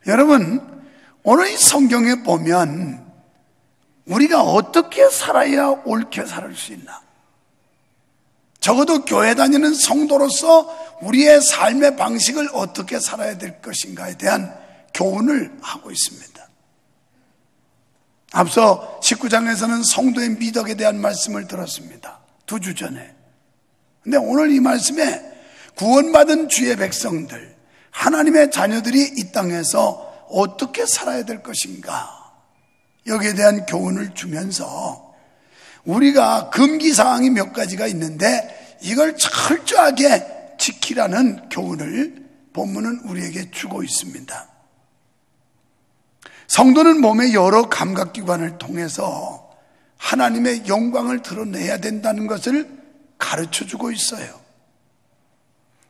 여러분, 오늘 이 성경에 보면 우리가 어떻게 살아야 옳게 살 수 있나? 적어도 교회 다니는 성도로서 우리의 삶의 방식을 어떻게 살아야 될 것인가에 대한 교훈을 하고 있습니다. 앞서 19장에서는 성도의 미덕에 대한 말씀을 들었습니다. 2주 전에. 근데 오늘 이 말씀에 구원받은 주의 백성들, 하나님의 자녀들이 이 땅에서 어떻게 살아야 될 것인가, 여기에 대한 교훈을 주면서 우리가 금기사항이 몇 가지가 있는데 이걸 철저하게 지키라는 교훈을 본문은 우리에게 주고 있습니다. 성도는 몸의 여러 감각기관을 통해서 하나님의 영광을 드러내야 된다는 것을 가르쳐주고 있어요.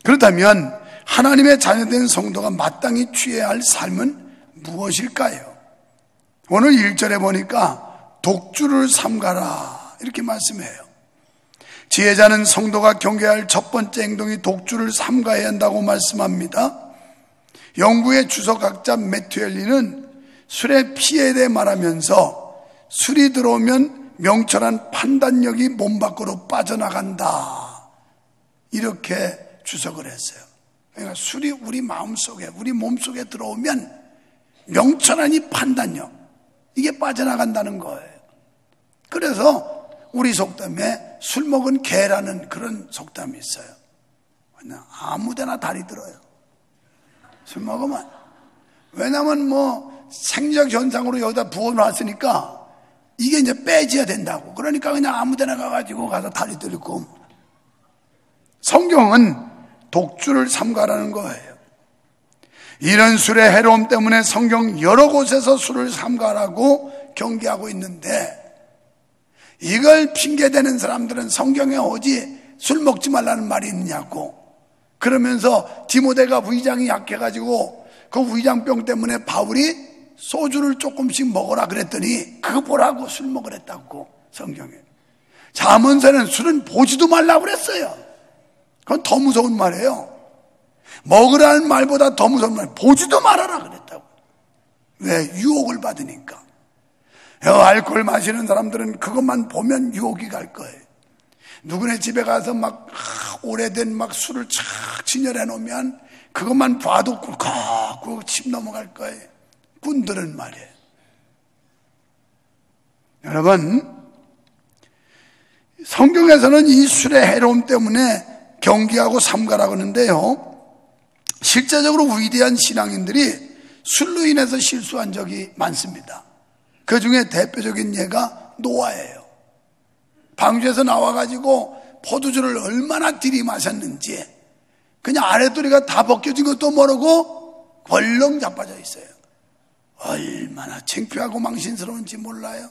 그렇다면 하나님의 자녀된 성도가 마땅히 취해야 할 삶은 무엇일까요? 오늘 1절에 보니까 독주를 삼가라 이렇게 말씀해요. 지혜자는 성도가 경계해야 할 첫 번째 행동이 독주를 삼가야 한다고 말씀합니다. 영국의 주석학자 매튜엘리는 술의 피해에 대해 말하면서 술이 들어오면 명철한 판단력이 몸 밖으로 빠져나간다 이렇게 주석을 했어요. 그러니까 술이 우리 마음속에, 우리 몸속에 들어오면 명철한 이 판단력, 이게 빠져나간다는 거예요. 그래서 우리 속담에 술 먹은 개라는 그런 속담이 있어요. 그냥 아무데나 다리 들어요. 술 먹으면. 왜냐하면 생리적 현상으로 여기다 부어놨으니까 이게 이제 빼져야 된다고. 그러니까 그냥 아무데나 가가지고 가서 다리 들고. 성경은 독주를 삼가라는 거예요. 이런 술의 해로움 때문에 성경 여러 곳에서 술을 삼가라고 경계하고 있는데, 이걸 핑계대는 사람들은 성경에 오지 술 먹지 말라는 말이 있느냐고. 그러면서 디모데가 위장이 약해가지고 그 위장병 때문에 바울이 소주를 조금씩 먹으라 그랬더니 그거 보라고 술 먹으랬다고 성경에. 잠언서는 술은 보지도 말라고 그랬어요. 그건 더 무서운 말이에요. 먹으라는 말보다 더 무서운 말, 보지도 말아라 그랬다고. 왜? 유혹을 받으니까. 알코올 마시는 사람들은 그것만 보면 유혹이 갈 거예요. 누구네 집에 가서 막 오래된 막 술을 착 진열해 놓으면 그것만 봐도 꿀꺽 침 넘어갈 거예요. 꾼들은 말이에요. 여러분, 성경에서는 이 술의 해로움 때문에 경계하고 삼가라고 하는데요, 실제적으로 위대한 신앙인들이 술로 인해서 실수한 적이 많습니다. 그 중에 대표적인 예가 노아예요. 방주에서 나와가지고 포도주를 얼마나 들이마셨는지 그냥 아랫도리가 다 벗겨진 것도 모르고 벌렁 자빠져 있어요. 얼마나 창피하고 망신스러운지 몰라요.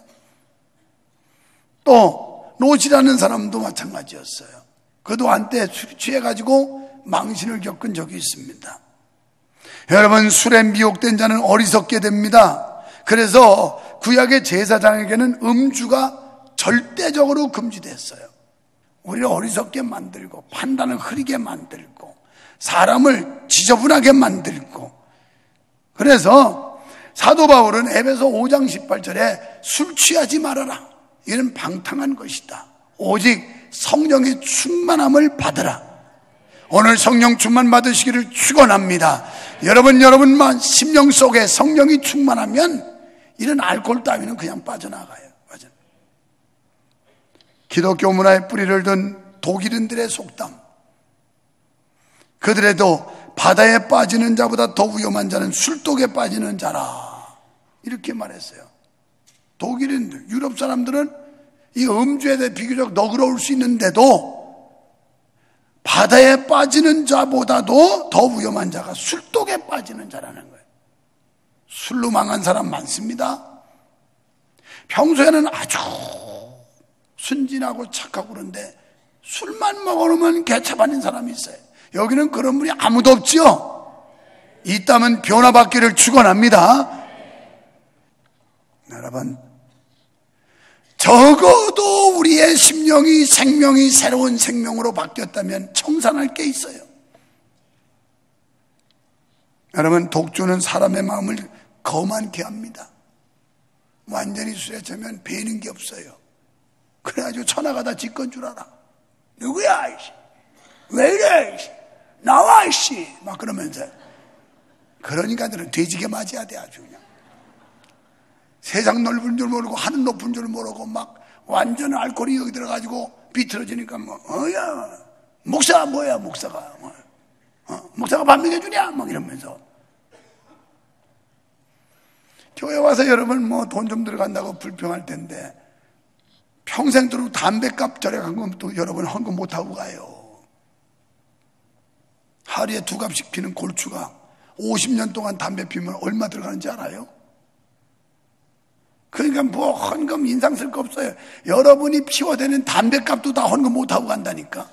또 롯이라는 사람도 마찬가지였어요. 그도 한때 술 취해가지고 망신을 겪은 적이 있습니다. 여러분, 술에 미혹된 자는 어리석게 됩니다. 그래서 구약의 제사장에게는 음주가 절대적으로 금지됐어요. 우리를 어리석게 만들고 판단을 흐리게 만들고 사람을 지저분하게 만들고. 그래서 사도 바울은 에베소 5장 18절에 술 취하지 말아라, 이는 방탕한 것이다. 오직 성령의 충만함을 받으라. 오늘 성령 충만 받으시기를 축원합니다. 여러분만 심령 속에 성령이 충만하면 이런 알코올 따위는 그냥 빠져나가요. 맞아요. 기독교 문화의 뿌리를 둔 독일인들의 속담, 그들에도 바다에 빠지는 자보다 더 위험한 자는 술독에 빠지는 자라, 이렇게 말했어요. 독일인들, 유럽 사람들은 이 음주에 대해 비교적 너그러울 수 있는데도 바다에 빠지는 자보다도 더 위험한 자가 술독에 빠지는 자라는 거예요. 술로 망한 사람 많습니다. 평소에는 아주 순진하고 착하고 그런데 술만 먹어놓으면 개차반인 사람이 있어요. 여기는 그런 분이 아무도 없지요. 있다면 변화받기를 축원합니다. 여러분, 적어도 우리의 심령이 생명이 새로운 생명으로 바뀌었다면 청산할 게 있어요. 여러분, 독주는 사람의 마음을 거만케 합니다. 완전히 술에 처면 배는 게 없어요. 그래가지고 천하가 다 지건 줄 알아. 누구야 이씨, 왜 이래 이씨, 나와 이씨, 막 그러면서. 그러니까 너는 돼지게 맞아야 돼. 아주 그냥 세상 넓은 줄 모르고 하늘 높은 줄 모르고 막 완전 알코올이 여기 들어가지고 비틀어지니까 뭐 목사가 뭐야, 목사가 목사가 밥 먹여주냐 막 이러면서. 교회 와서 여러분 뭐 돈 좀 들어간다고 불평할 텐데 평생 들고 담배값 절약한 건 또 여러분 헌금 못하고 가요. 하루에 2갑씩 피는 골추가 50년 동안 담배 피우면 얼마 들어가는지 알아요? 그러니까 뭐 헌금 인상 쓸 거 없어요. 여러분이 피워대는 담배값도 다 헌금 못하고 간다니까.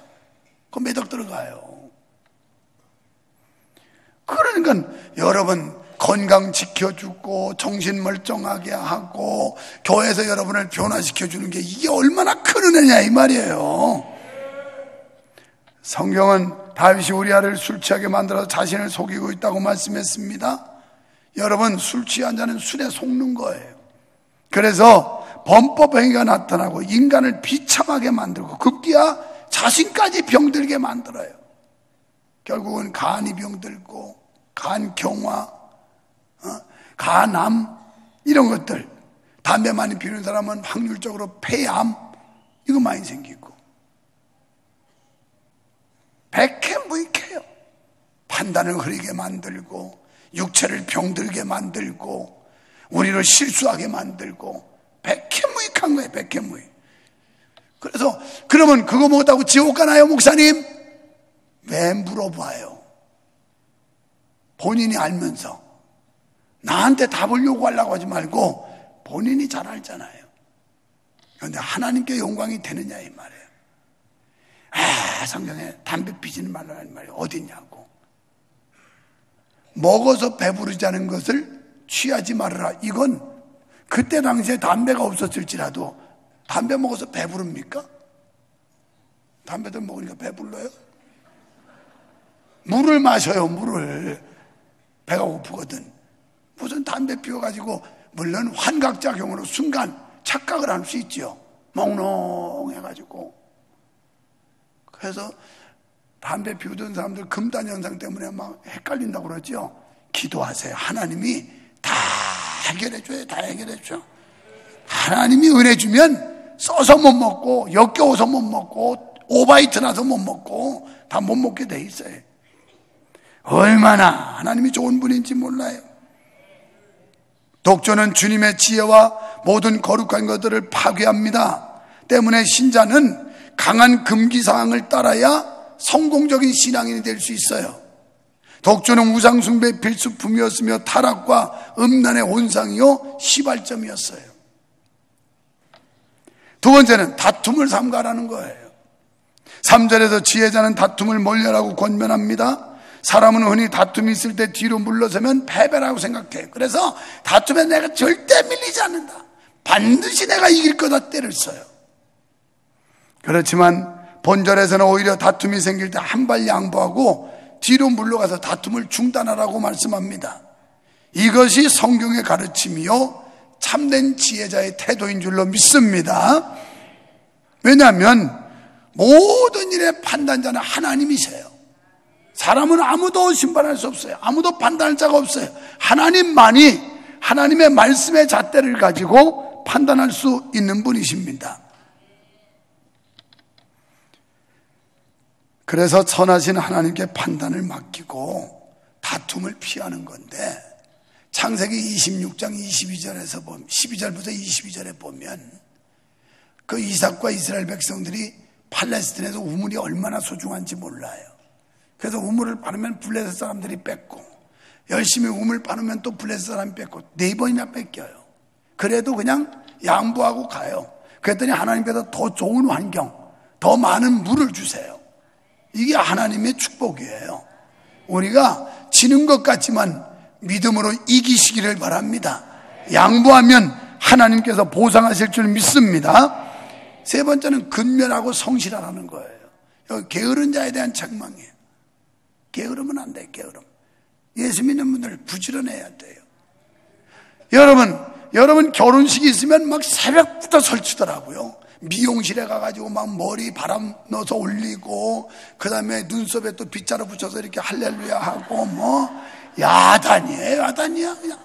그 매덕 들어가요. 그러니까 여러분 건강 지켜주고 정신 멀쩡하게 하고 교회에서 여러분을 변화시켜주는 게 이게 얼마나 큰 은혜냐 이 말이에요. 성경은 다윗이 우리아를 술 취하게 만들어서 자신을 속이고 있다고 말씀했습니다. 여러분, 술 취한 자는 술에 속는 거예요. 그래서 범법 행위가 나타나고 인간을 비참하게 만들고 급기야 자신까지 병들게 만들어요. 결국은 간이 병들고 간경화, 간암 이런 것들. 담배 많이 피우는 사람은 확률적으로 폐암 이거 많이 생기고 백해무익해요. 판단을 흐리게 만들고 육체를 병들게 만들고 우리를 실수하게 만들고 백해무익한 거예요. 백해무익. 그래서 그러면 그거 못하고 지옥 가나요, 목사님? 왜 물어봐요? 본인이 알면서 나한테 답을 요구하려고 하지 말고 본인이 잘 알잖아요. 그런데 하나님께 영광이 되느냐 이 말이에요. 성경에 담배 피지는 말라는 말이 어딨냐고. 먹어서 배부르지 않은 것을 취하지 말아라. 이건 그때 당시에 담배가 없었을지라도 담배 먹어서 배부릅니까? 담배도 먹으니까 배불러요? 물을 마셔요. 물을. 배가 고프거든. 무슨 담배 피워가지고 물론 환각작용으로 순간 착각을 할 수 있죠. 몽롱해가지고. 그래서 담배 피우던 사람들 금단 현상 때문에 막 헷갈린다고 그러죠. 기도하세요. 하나님이 다 해결해줘요. 다 해결해줘. 하나님이 은혜 주면 써서 못 먹고 역겨워서 못 먹고 오바이트 나서 못 먹고 다 못 먹게 돼 있어요. 얼마나 하나님이 좋은 분인지 몰라요. 독조는 주님의 지혜와 모든 거룩한 것들을 파괴합니다. 때문에 신자는 강한 금기사항을 따라야 성공적인 신앙인이 될 수 있어요. 독조는 우상숭배의 필수품이었으며 타락과 음란의 온상이요 시발점이었어요. 두 번째는 다툼을 삼가라는 거예요. 3절에서 지혜자는 다툼을 멀리하라고 권면합니다. 사람은 흔히 다툼이 있을 때 뒤로 물러서면 패배라고 생각해요. 그래서 다툼에 내가 절대 밀리지 않는다. 반드시 내가 이길 거다 때를 써요. 그렇지만 본절에서는 오히려 다툼이 생길 때 한 발 양보하고 뒤로 물러가서 다툼을 중단하라고 말씀합니다. 이것이 성경의 가르침이요 참된 지혜자의 태도인 줄로 믿습니다. 왜냐하면 모든 일의 판단자는 하나님이세요. 사람은 아무도 심판할 수 없어요. 아무도 판단할 자가 없어요. 하나님만이 하나님의 말씀의 잣대를 가지고 판단할 수 있는 분이십니다. 그래서 선하신 하나님께 판단을 맡기고 다툼을 피하는 건데 창세기 26장 22절에서 보면 12절부터 22절에 보면 그 이삭과 이스라엘 백성들이 팔레스틴에서 우물이 얼마나 소중한지 몰라요. 그래서 우물을 빠르면 블레셋 사람들이 뺏고 열심히 우물 빠르면 또 블레셋 사람이 뺏고 4번이나 뺏겨요. 그래도 그냥 양보하고 가요. 그랬더니 하나님께서 더 좋은 환경, 더 많은 물을 주세요. 이게 하나님의 축복이에요. 우리가 지는 것 같지만 믿음으로 이기시기를 바랍니다. 양보하면 하나님께서 보상하실 줄 믿습니다. 세 번째는 근면하고 성실하라는 거예요. 게으른 자에 대한 책망이에요. 게으르면 안 돼. 게으름. 예수 믿는 분들 부지런해야 돼요. 여러분 결혼식이 있으면 막 새벽부터 설치더라고요. 미용실에 가가지고 막 머리 바람 넣어서 올리고, 그 다음에 눈썹에 또 빗자루 붙여서 이렇게 할렐루야 하고, 야단이야 그냥.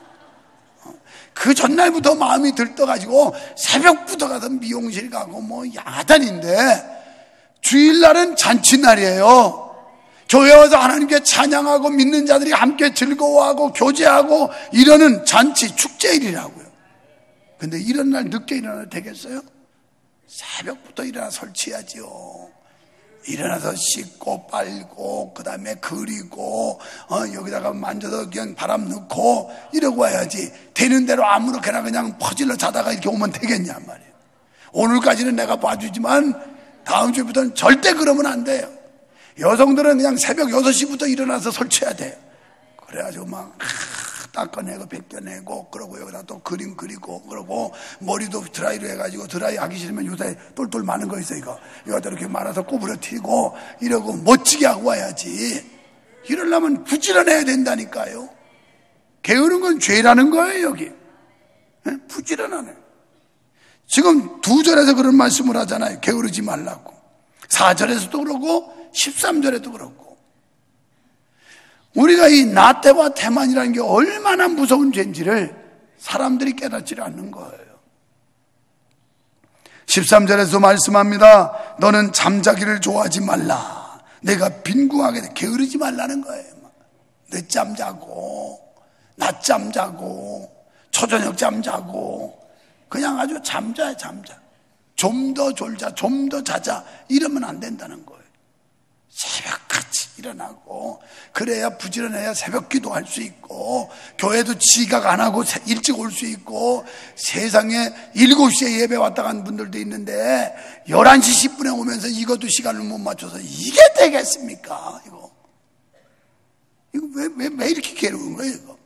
그 전날부터 마음이 들떠가지고 새벽부터 가서 미용실 가고 야단인데, 주일날은 잔치날이에요. 교회 와서 하나님께 찬양하고 믿는 자들이 함께 즐거워하고 교제하고 이러는 잔치 축제일이라고요. 근데 이런 날 늦게 일어나도 되겠어요? 새벽부터 일어나 설치해야지요. 일어나서 씻고 빨고 그 다음에 그리고 여기다가 만져서 그냥 바람 넣고 이러고 와야지. 되는 대로 아무렇게나 그냥 퍼질러 자다가 이렇게 오면 되겠냐 말이에요. 오늘까지는 내가 봐주지만 다음 주부터는 절대 그러면 안 돼요. 여성들은 그냥 새벽 6시부터 일어나서 설치해야 돼요. 그래가지고 막 닦아내고 벗겨내고, 그러고 여기다 또 그림 그리고, 그러고 머리도 드라이로 해가지고, 드라이 하기 싫으면 요새 똘똘 마는 거 있어요. 여기다 이렇게 말아서 꼬부려 튀고 이러고 멋지게 하고 와야지. 이러려면 부지런해야 된다니까요. 게으른 건 죄라는 거예요. 여기 부지런하네. 지금 2절에서 그런 말씀을 하잖아요. 게으르지 말라고. 4절에서도 그러고 13절에도 그렇고. 우리가 이 나태와 태만이라는 게 얼마나 무서운 죄인지를 사람들이 깨닫지 않는 거예요. 13절에서 말씀합니다. 너는 잠자기를 좋아하지 말라. 내가 빈궁하게 돼. 게으르지 말라는 거예요. 늦잠 자고 낮잠 자고 초저녁잠 자고 그냥 아주 잠자. 좀 더 졸자, 좀 더 자자 이러면 안 된다는 거예요. 새벽같이 일어나고, 그래야 부지런해야 새벽 기도할 수 있고, 교회도 지각 안 하고 일찍 올 수 있고, 세상에 7시에 예배 왔다 간 분들도 있는데 11시 10분에 오면서 이것도 시간을 못 맞춰서 이게 되겠습니까? 이거 왜 이렇게 게으른 거예요? 이거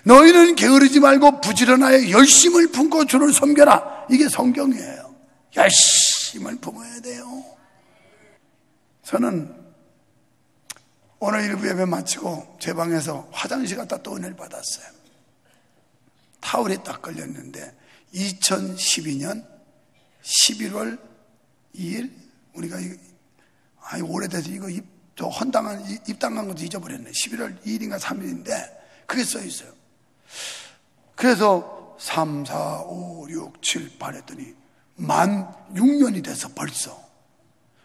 너희는 게으르지 말고 부지런하여 열심을 품고 주를 섬겨라. 이게 성경이에요. 열심을 품어야 돼요. 저는 오늘 일부 예배 마치고 제 방에서 화장실 갔다 또 은혜를 받았어요. 타월이 딱 걸렸는데 2012년 11월 2일 우리가 오래돼서 이거 입당한 것도 잊어버렸네. 11월 2일인가 3일인데 그게 써 있어요. 그래서 3, 4, 5, 6, 7, 8 했더니 만 6년이 돼서 벌써.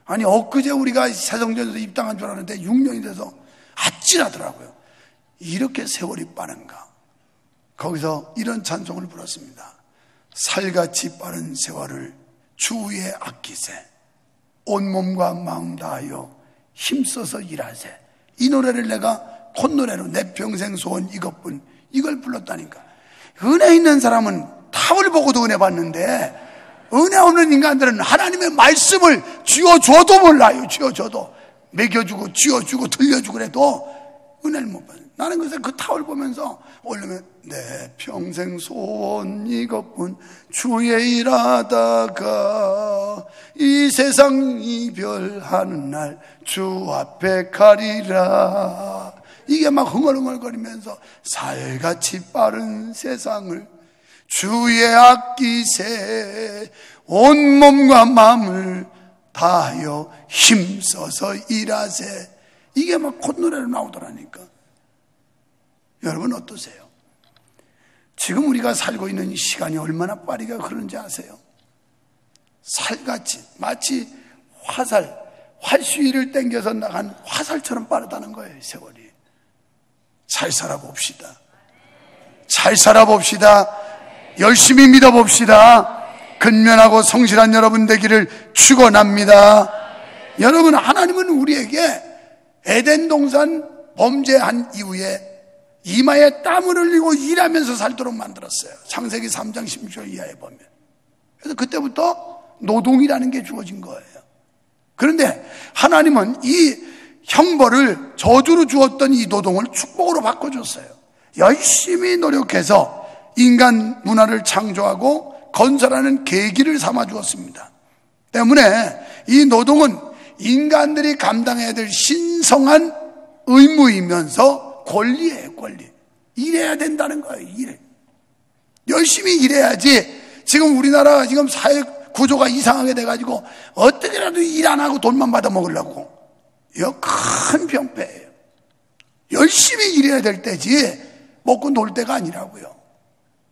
아니 엊그제 우리가 새성전에서 입당한 줄 알았는데 6년이 돼서 아찔하더라고요. 이렇게 세월이 빠른가. 거기서 이런 찬송을 불렀습니다. 살같이 빠른 세월을 주위에 아끼세. 온몸과 마음 다하여 힘써서 일하세. 이 노래를 내가 콧노래로 내 평생 소원 이것뿐, 이걸 불렀다니까. 은혜 있는 사람은 탑을 보고도 은혜 받는데, 은혜 없는 인간들은 하나님의 말씀을 쥐어줘도 몰라요. 쥐어줘도 먹여주고 쥐어주고 들려주고 그래도 은혜를 못 받아요. 나는 그래서 그 타월 보면서 올려면 내 평생 소원 이것뿐, 주의 일하다가 이 세상 이별하는 날 주 앞에 가리라. 이게 막 흥얼흥얼거리면서 살같이 빠른 세상을 주의 아끼세. 온몸과 마음을 다하여 힘써서 일하세. 이게 막 콧노래로 나오더라니까. 여러분 어떠세요? 지금 우리가 살고 있는 이 시간이 얼마나 빠르게 흐르는지 아세요? 살같이 마치 활수위를 당겨서 나간 화살처럼 빠르다는 거예요. 세월이. 잘 살아봅시다. 잘 살아봅시다. 열심히 믿어봅시다. 근면하고 성실한 여러분 되기를 축원합니다. 여러분, 하나님은 우리에게 에덴 동산 범죄한 이후에 이마에 땀을 흘리고 일하면서 살도록 만들었어요. 창세기 3장 16절 이하에 보면. 그래서 그때부터 노동이라는 게 주어진 거예요. 그런데 하나님은 이 형벌을 저주로 주었던 이 노동을 축복으로 바꿔줬어요. 열심히 노력해서 인간 문화를 창조하고 건설하는 계기를 삼아 주었습니다. 때문에 이 노동은 인간들이 감당해야 될 신성한 의무이면서 권리예요, 권리. 일해야 된다는 거예요, 일. 열심히 일해야지. 지금 우리나라 지금 사회 구조가 이상하게 돼가지고 어떻게라도 일 안 하고 돈만 받아 먹으려고. 이거 큰 병폐예요. 열심히 일해야 될 때지 먹고 놀 때가 아니라고요.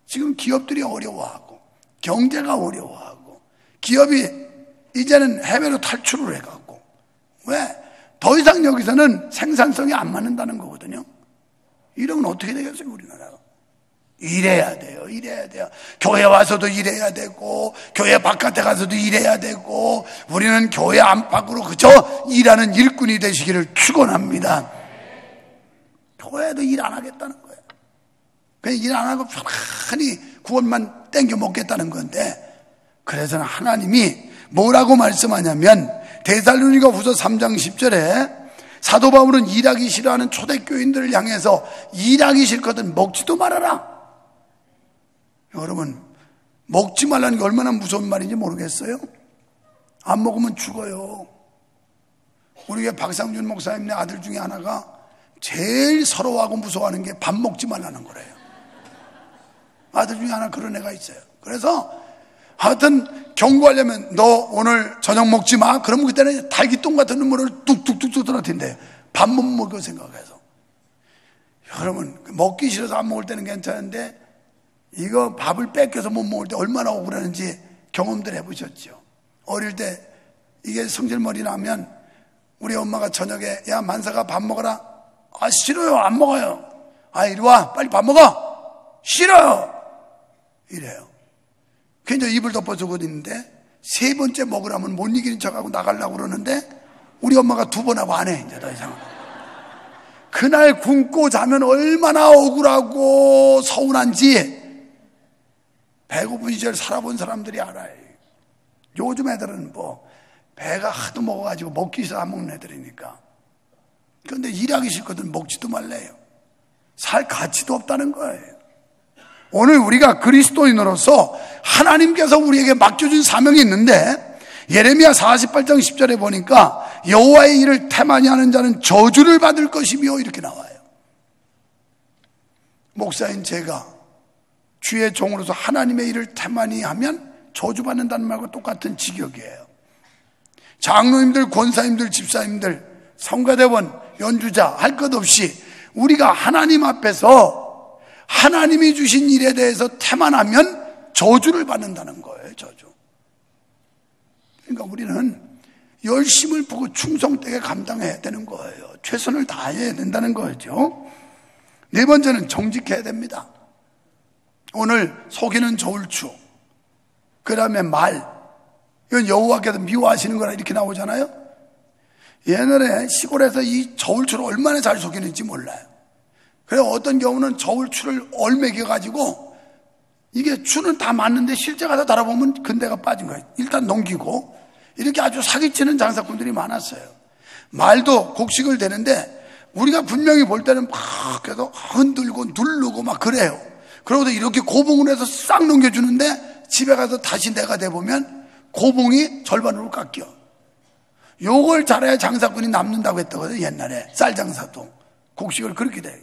지금 기업들이 어려워하고 경제가 어려워하고 기업이 이제는 해외로 탈출을 해갖고 왜? 더 이상 여기서는 생산성이 안 맞는다는 거거든요. 이러면 어떻게 되겠어요, 우리나라가? 일해야 돼요, 일해야 돼요. 교회 와서도 일해야 되고, 교회 바깥에 가서도 일해야 되고, 우리는 교회 안팎으로 그저 일하는 일꾼이 되시기를 축원합니다. 교회도 일 안 하겠다는 거예요. 그냥 일 안 하고 편안히 구원만 땡겨 먹겠다는 건데, 그래서는 하나님이 뭐라고 말씀하냐면, 데살로니가 후서 3장 10절에 사도 바울은 일하기 싫어하는 초대교인들을 향해서 일하기 싫거든 먹지도 말아라. 여러분, 먹지 말라는 게 얼마나 무서운 말인지 모르겠어요? 안 먹으면 죽어요. 우리 박상준 목사님네 아들 중에 하나가 제일 서러워하고 무서워하는 게 밥 먹지 말라는 거래요. 아들 중에 하나 그런 애가 있어요. 그래서 하여튼 경고하려면 너 오늘 저녁 먹지 마. 그러면 그때는 달기똥 같은 눈물을 뚝뚝뚝 떨어뜨린대. 밥 못 먹을 생각해서. 여러분, 먹기 싫어서 안 먹을 때는 괜찮은데 이거 밥을 뺏겨서 못 먹을 때 얼마나 억울한지 경험들 해보셨죠? 어릴 때 이게 성질머리 나면 우리 엄마가 저녁에 야 만사가 밥 먹어라. 아 싫어요, 안 먹어요. 아 이리 와, 빨리 밥 먹어. 싫어요. 이래요. 그래서 입을 덮어주고 있는데 세 번째 먹으라면 못 이기는 척하고 나가려고 그러는데 우리 엄마가 두 번 하고 안 해. 이제 더 이상. 그날 굶고 자면 얼마나 억울하고 서운한지 배고픈 시절 살아본 사람들이 알아요. 요즘 애들은 뭐 배가 하도 먹어가지고 먹기 싫어 안 먹는 애들이니까. 그런데 일하기 싫거든 먹지도 말래요. 살 가치도 없다는 거예요. 오늘 우리가 그리스도인으로서 하나님께서 우리에게 맡겨준 사명이 있는데 예레미야 48장 10절에 보니까 여호와의 일을 태만히 하는 자는 저주를 받을 것이며 이렇게 나와요. 목사인 제가 주의 종으로서 하나님의 일을 태만히 하면 저주받는다는 말과 똑같은 직역이에요. 장로님들, 권사님들, 집사님들, 성가대원, 연주자 할 것 없이 우리가 하나님 앞에서 하나님이 주신 일에 대해서 태만하면 저주를 받는다는 거예요. 저주. 그러니까 우리는 열심을 보고 충성되게 감당해야 되는 거예요. 최선을 다해야 된다는 거죠. 네 번째는 정직해야 됩니다. 오늘 속이는 저울추, 그 다음에 말, 이건 여호와께서 미워하시는 거라 이렇게 나오잖아요. 옛날에 시골에서 이 저울추를 얼마나 잘 속이는지 몰라요. 그래서 어떤 경우는 저울추를 얼매겨가지고 이게 추는 다 맞는데 실제 가서 달아보면 근대가 빠진 거예요. 일단 넘기고 이렇게 아주 사기치는 장사꾼들이 많았어요. 말도 곡식을 대는데 우리가 분명히 볼 때는 막 계속 흔들고 누르고 막 그래요. 그러고도 이렇게 고봉을 해서 싹 넘겨주는데 집에 가서 다시 내가 대보면 고봉이 절반으로 깎여. 요걸 잘해야 장사꾼이 남는다고 했다거든요. 옛날에 쌀 장사도 곡식을 그렇게 돼요.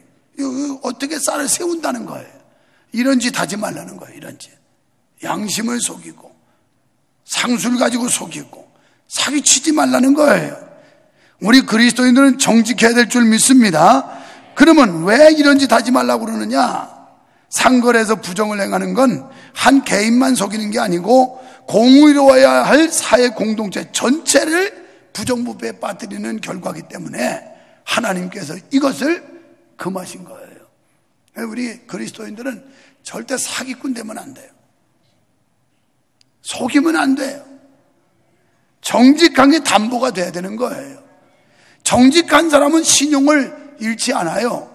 어떻게 쌀을 세운다는 거예요. 이런 짓 하지 말라는 거예요. 이런 짓. 양심을 속이고 상술 가지고 속이고 사기치지 말라는 거예요. 우리 그리스도인들은 정직해야 될 줄 믿습니다. 그러면 왜 이런 짓 하지 말라고 그러느냐? 상거래에서 부정을 행하는 건 한 개인만 속이는 게 아니고 공의로워야 할 사회 공동체 전체를 부정부패에 빠뜨리는 결과이기 때문에 하나님께서 이것을 금하신 거예요. 우리 그리스도인들은 절대 사기꾼 되면 안 돼요. 속이면 안 돼요. 정직한 게 담보가 돼야 되는 거예요. 정직한 사람은 신용을 잃지 않아요.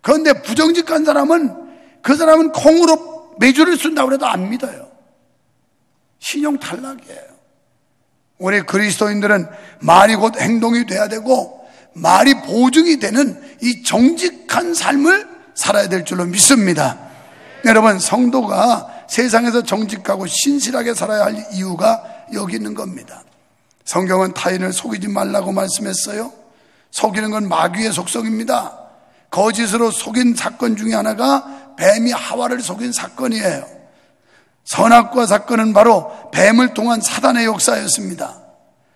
그런데 부정직한 사람은 그 사람은 콩으로 매주를 쓴다고 해도 안 믿어요. 신용 탈락이에요. 우리 그리스도인들은 말이 곧 행동이 돼야 되고 말이 보증이 되는 이 정직한 삶을 살아야 될 줄로 믿습니다. 여러분, 성도가 세상에서 정직하고 신실하게 살아야 할 이유가 여기 있는 겁니다. 성경은 타인을 속이지 말라고 말씀했어요. 속이는 건 마귀의 속성입니다. 거짓으로 속인 사건 중에 하나가 뱀이 하와를 속인 사건이에요. 선악과 사건은 바로 뱀을 통한 사단의 역사였습니다.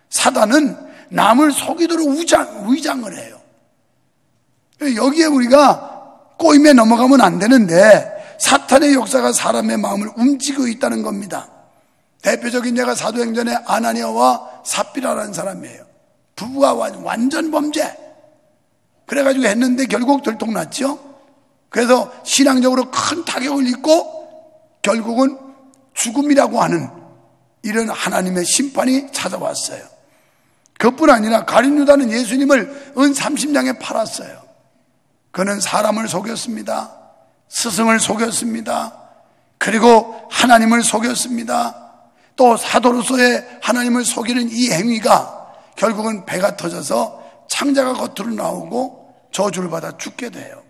사단은 남을 속이도록 위장을 해요. 여기에 우리가 꼬임에 넘어가면 안 되는데 사탄의 역사가 사람의 마음을 움직이고 있다는 겁니다. 대표적인 예가 사도행전의 아나니아와 삽비라라는 사람이에요. 부부가 완전 범죄. 그래가지고 했는데 결국 들통났죠. 그래서 신앙적으로 큰 타격을 입고 결국은 죽음이라고 하는 이런 하나님의 심판이 찾아왔어요. 그뿐 아니라 가룟 유다는 예수님을 은 30냥에 팔았어요. 그는 사람을 속였습니다. 스승을 속였습니다. 그리고 하나님을 속였습니다. 또 사도로서의 하나님을 속이는 이 행위가 결국은 배가 터져서 창자가 겉으로 나오고 저주를 받아 죽게 돼요.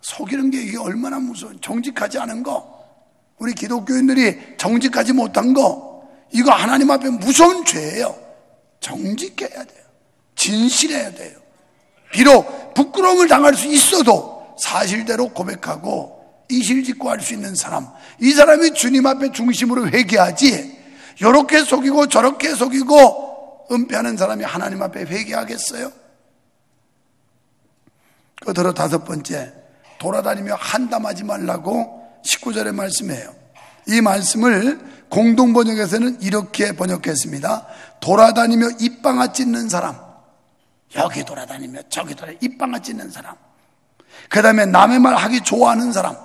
속이는 게 이게 얼마나 무서워. 정직하지 않은 거, 우리 기독교인들이 정직하지 못한 거, 이거 하나님 앞에 무서운 죄예요. 정직해야 돼요. 진실해야 돼요. 비록 부끄러움을 당할 수 있어도 사실대로 고백하고 이실직고 할 수 있는 사람, 이 사람이 주님 앞에 중심으로 회개하지, 이렇게 속이고 저렇게 속이고 은폐하는 사람이 하나님 앞에 회개하겠어요? 끝으로 5번째, 돌아다니며 한담하지 말라고 19절에 말씀해요. 이 말씀을 공동번역에서는 이렇게 번역했습니다. 돌아다니며 입방아 찢는 사람, 여기 돌아다니며 저기 돌아다니며 입방아 찢는 사람, 그 다음에 남의 말 하기 좋아하는 사람,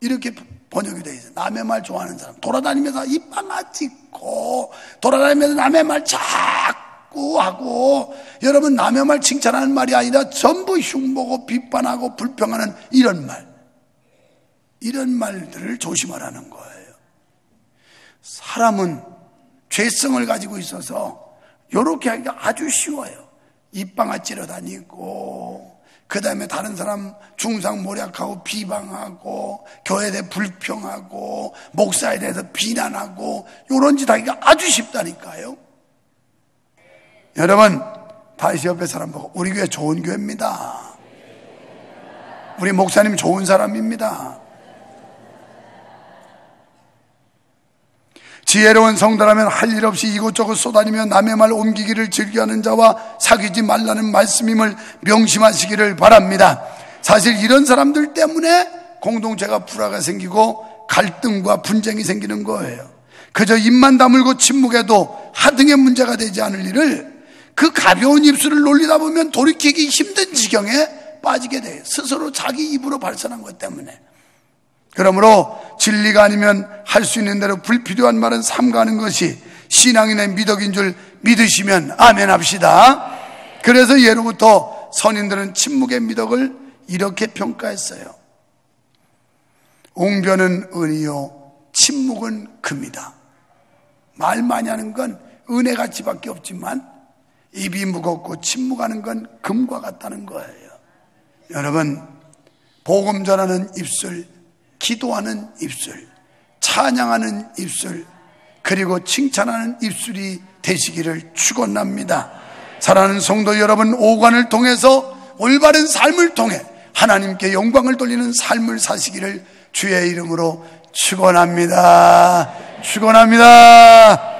이렇게 번역이 되어 있어요. 남의 말 좋아하는 사람, 돌아다니면서 입방아 찢고 돌아다니면서 남의 말 자꾸 하고, 여러분 남의 말 칭찬하는 말이 아니라 전부 흉보고 비판하고 불평하는 이런 말, 이런 말들을 조심하라는 거예요. 사람은 죄성을 가지고 있어서 이렇게 하기가 아주 쉬워요. 입방아 찌러 다니고, 그 다음에 다른 사람 중상모략하고 비방하고, 교회에 대해 불평하고, 목사에 대해서 비난하고, 이런 짓 하기가 아주 쉽다니까요. 여러분, 다시 옆에 사람 보고, 우리 교회 좋은 교회입니다. 우리 목사님 좋은 사람입니다. 지혜로운 성도라면 할 일 없이 이곳저곳 쏘다니며 남의 말 옮기기를 즐겨하는 자와 사귀지 말라는 말씀임을 명심하시기를 바랍니다. 사실 이런 사람들 때문에 공동체가 불화가 생기고 갈등과 분쟁이 생기는 거예요. 그저 입만 다물고 침묵해도 하등의 문제가 되지 않을 일을 그 가벼운 입술을 놀리다 보면 돌이키기 힘든 지경에 빠지게 돼요. 스스로 자기 입으로 발설한 것 때문에. 그러므로 진리가 아니면 할 수 있는 대로 불필요한 말은 삼가하는 것이 신앙인의 미덕인 줄 믿으시면 아멘 합시다. 그래서 예로부터 선인들은 침묵의 미덕을 이렇게 평가했어요. 웅변은 은이요 침묵은 금이다. 말 많이 하는 건 은혜가치밖에 없지만 입이 무겁고 침묵하는 건 금과 같다는 거예요. 여러분, 복음 전하는 입술, 기도하는 입술, 찬양하는 입술, 그리고 칭찬하는 입술이 되시기를 축원합니다. 사랑하는 성도 여러분, 오관을 통해서 올바른 삶을 통해 하나님께 영광을 돌리는 삶을 사시기를 주의 이름으로 축원합니다. 축원합니다.